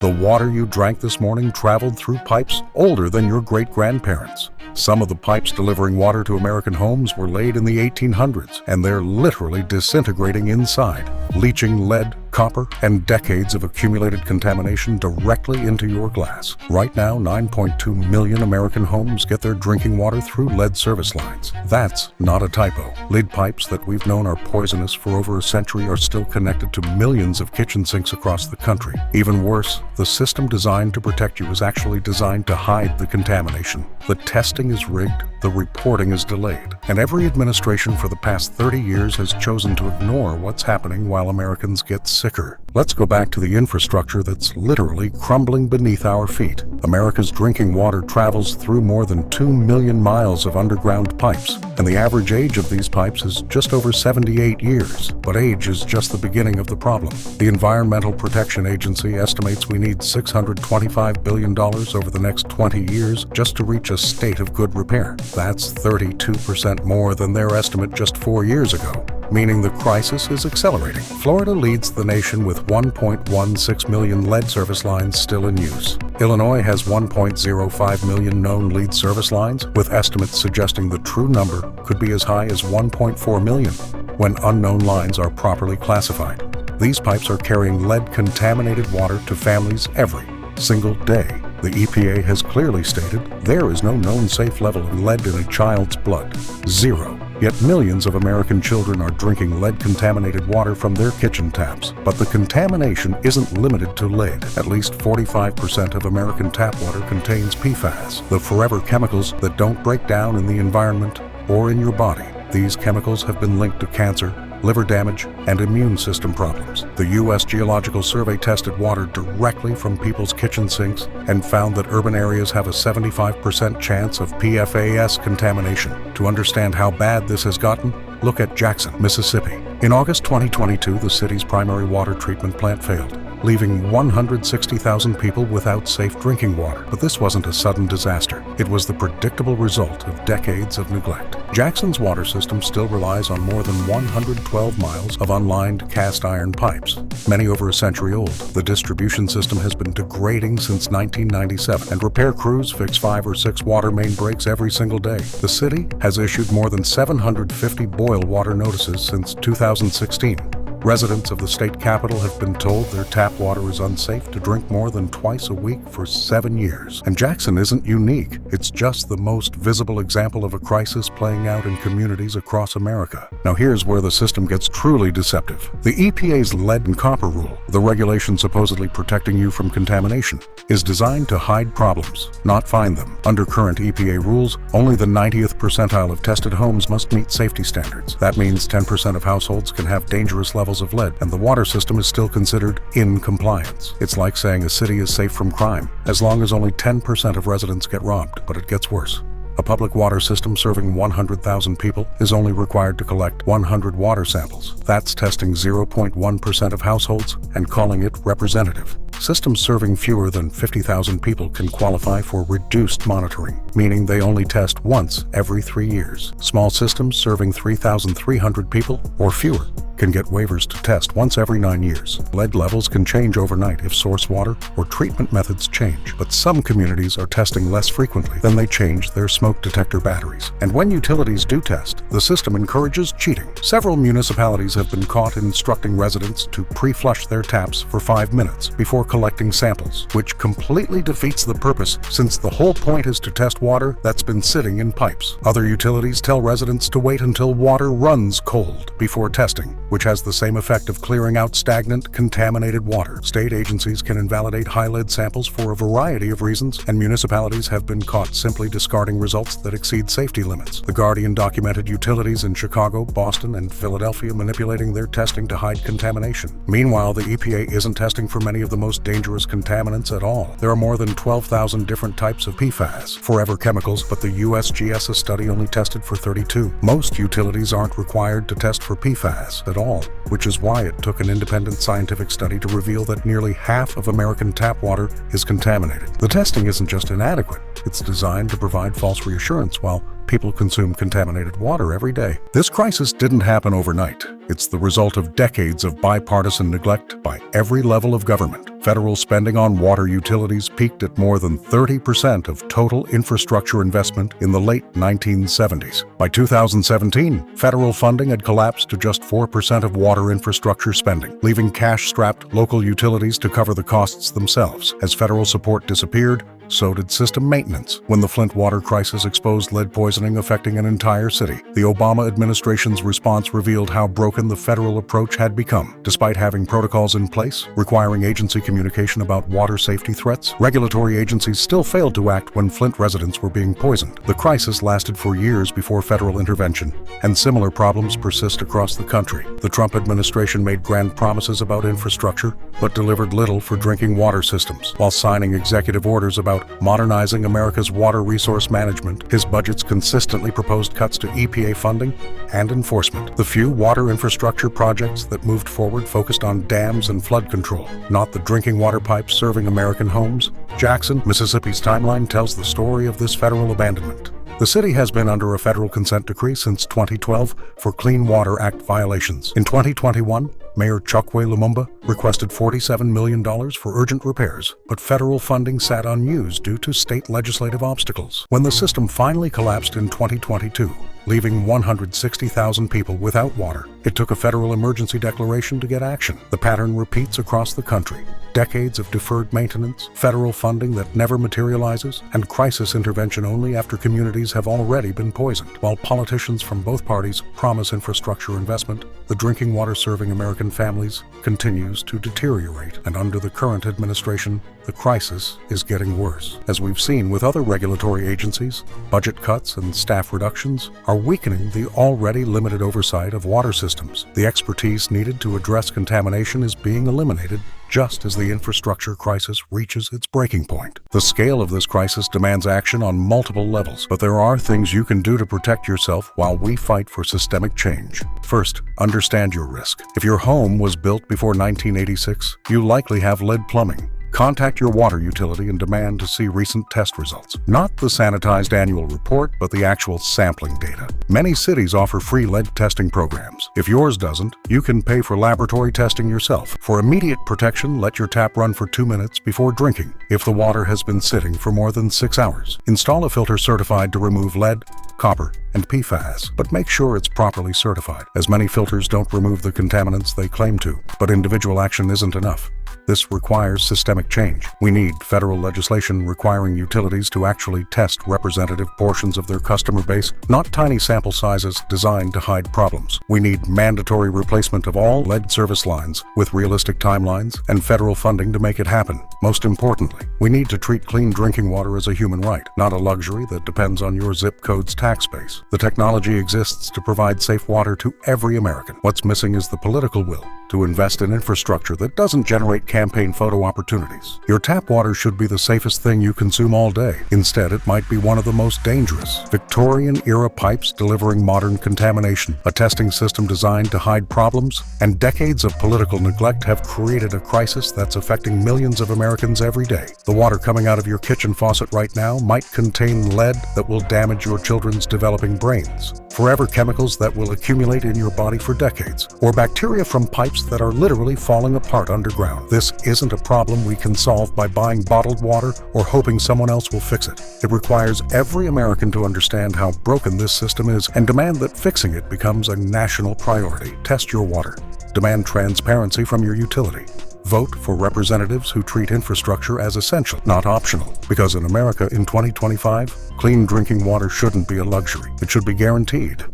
The water you drank this morning traveled through pipes older than your great-grandparents. Some of the pipes delivering water to American homes were laid in the 1800s, and they're literally disintegrating inside, leaching lead, copper, and decades of accumulated contamination directly into your glass. Right now, 9.2 million American homes get their drinking water through lead service lines. That's not a typo. Lead pipes that we've known are poisonous for over a century are still connected to millions of kitchen sinks across the country. Even worse, the system designed to protect you is actually designed to hide the contamination. The testing is rigged, the reporting is delayed, and every administration for the past 30 years has chosen to ignore what's happening while Americans get sicker. Let's go back to the infrastructure that's literally crumbling beneath our feet. America's drinking water travels through more than 2 million miles of underground pipes, and the average age of these pipes is just over 78 years. But age is just the beginning of the problem. The Environmental Protection Agency estimates we need $625 billion over the next 20 years just to reach a state of good repair. That's 32% more than their estimate just 4 years ago, meaning the crisis is accelerating. Florida leads the nation with 1.16 million lead service lines still in use. Illinois has 1.05 million known lead service lines, with estimates suggesting the true number could be as high as 1.4 million when unknown lines are properly classified. These pipes are carrying lead-contaminated water to families every single day. The EPA has clearly stated there is no known safe level of lead in a child's blood. Zero. Yet millions of American children are drinking lead-contaminated water from their kitchen taps. But the contamination isn't limited to lead. At least 45% of American tap water contains PFAS, the forever chemicals that don't break down in the environment or in your body. These chemicals have been linked to cancer, liver damage, and immune system problems. The U.S. Geological Survey tested water directly from people's kitchen sinks and found that urban areas have a 75% chance of PFAS contamination. To understand how bad this has gotten, look at Jackson, Mississippi. In August 2022, the city's primary water treatment plant failed, leaving 160,000 people without safe drinking water. But this wasn't a sudden disaster. It was the predictable result of decades of neglect. Jackson's water system still relies on more than 112 miles of unlined cast iron pipes, many over a century old. The distribution system has been degrading since 1997, and repair crews fix 5 or 6 water main breaks every single day. The city has issued more than 750 boil water notices since 2016. Residents of the state capital have been told their tap water is unsafe to drink more than twice a week for 7 years. And Jackson isn't unique. It's just the most visible example of a crisis playing out in communities across America. Now here's where the system gets truly deceptive. The EPA's lead and copper rule, the regulation supposedly protecting you from contamination, is designed to hide problems, not find them. Under current EPA rules, only the 90th percentile of tested homes must meet safety standards. That means 10% of households can have dangerous levels of lead, and the water system is still considered in compliance. It's like saying a city is safe from crime, as long as only 10% of residents get robbed. But it gets worse. A public water system serving 100,000 people is only required to collect 100 water samples. That's testing 0.1% of households and calling it representative. Systems serving fewer than 50,000 people can qualify for reduced monitoring, meaning they only test once every 3 years. Small systems serving 3,300 people or fewer can get waivers to test once every 9 years. Lead levels can change overnight if source water or treatment methods change, but some communities are testing less frequently than they change their smoke detector batteries. And when utilities do test, the system encourages cheating. Several municipalities have been caught instructing residents to pre-flush their taps for 5 minutes before collecting samples, which completely defeats the purpose, since the whole point is to test water that's been sitting in pipes. Other utilities tell residents to wait until water runs cold before testing, which has the same effect of clearing out stagnant, contaminated water. State agencies can invalidate high lead samples for a variety of reasons, and municipalities have been caught simply discarding results that exceed safety limits. The Guardian documented utilities in Chicago, Boston, and Philadelphia manipulating their testing to hide contamination. Meanwhile, the EPA isn't testing for many of the most dangerous contaminants at all. There are more than 12,000 different types of PFAS, forever chemicals, but the USGS study only tested for 32. Most utilities aren't required to test for PFAS at all, which is why it took an independent scientific study to reveal that nearly half of American tap water is contaminated. The testing isn't just inadequate, fact, it's designed to provide false reassurance while people consume contaminated water every day. This crisis didn't happen overnight. It's the result of decades of bipartisan neglect by every level of government. Federal spending on water utilities peaked at more than 30% of total infrastructure investment in the late 1970s. By 2017, federal funding had collapsed to just 4% of water infrastructure spending, leaving cash-strapped local utilities to cover the costs themselves. As federal support disappeared, so did system maintenance. When the Flint water crisis exposed lead poisoning affecting an entire city, the Obama administration's response revealed how broken the federal approach had become. Despite having protocols in place requiring agency communication about water safety threats, regulatory agencies still failed to act when Flint residents were being poisoned. The crisis lasted for years before federal intervention, and similar problems persist across the country. The Trump administration made grand promises about infrastructure, but delivered little for drinking water systems. While signing executive orders about modernizing America's water resource management, his budgets consistently proposed cuts to EPA funding and enforcement. The few water infrastructure projects that moved forward focused on dams and flood control, not the drinking water pipes serving American homes. Jackson, Mississippi's timeline tells the story of this federal abandonment. The city has been under a federal consent decree since 2012 for Clean Water Act violations. In 2021, Mayor Chokwe Lumumba requested $47 million for urgent repairs, but federal funding sat unused due to state legislative obstacles. When the system finally collapsed in 2022, leaving 160,000 people without water, it took a federal emergency declaration to get action. The pattern repeats across the country. Decades of deferred maintenance, federal funding that never materializes, and crisis intervention only after communities have already been poisoned. While politicians from both parties promise infrastructure investment, the drinking water serving American families continues to deteriorate. And under the current administration, the crisis is getting worse. As we've seen with other regulatory agencies, budget cuts and staff reductions are weakening the already limited oversight of water systems. The expertise needed to address contamination is being eliminated just as the infrastructure crisis reaches its breaking point. The scale of this crisis demands action on multiple levels, but there are things you can do to protect yourself while we fight for systemic change. First, understand your risk. If your home was built before 1986, you likely have lead plumbing. Contact your water utility and demand to see recent test results. Not the sanitized annual report, but the actual sampling data. Many cities offer free lead testing programs. If yours doesn't, you can pay for laboratory testing yourself. For immediate protection, let your tap run for 2 minutes before drinking if the water has been sitting for more than 6 hours. Install a filter certified to remove lead, copper, and PFAS, but make sure it's properly certified, as many filters don't remove the contaminants they claim to. But individual action isn't enough. This requires systemic change. We need federal legislation requiring utilities to actually test representative portions of their customer base, not tiny sample sizes designed to hide problems. We need mandatory replacement of all lead service lines with realistic timelines and federal funding to make it happen. Most importantly, we need to treat clean drinking water as a human right, not a luxury that depends on your zip code's tax base. The technology exists to provide safe water to every American. What's missing is the political will to invest in infrastructure that doesn't generate campaign photo opportunities. Your tap water should be the safest thing you consume all day. Instead, it might be one of the most dangerous. Victorian-era pipes delivering modern contamination, a testing system designed to hide problems, and decades of political neglect have created a crisis that's affecting millions of Americans every day. The water coming out of your kitchen faucet right now might contain lead that will damage your children's developing brains, forever chemicals that will accumulate in your body for decades, or bacteria from pipes that are literally falling apart underground. This isn't a problem we can solve by buying bottled water or hoping someone else will fix it. It requires every American to understand how broken this system is and demand that fixing it becomes a national priority. Test your water. Demand transparency from your utility. Vote for representatives who treat infrastructure as essential, not optional. Because in America in 2025, clean drinking water shouldn't be a luxury. It should be guaranteed.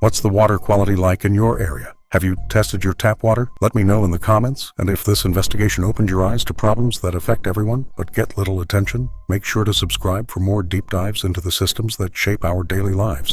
What's the water quality like in your area? Have you tested your tap water? Let me know in the comments. And if this investigation opened your eyes to problems that affect everyone but get little attention, make sure to subscribe for more deep dives into the systems that shape our daily lives.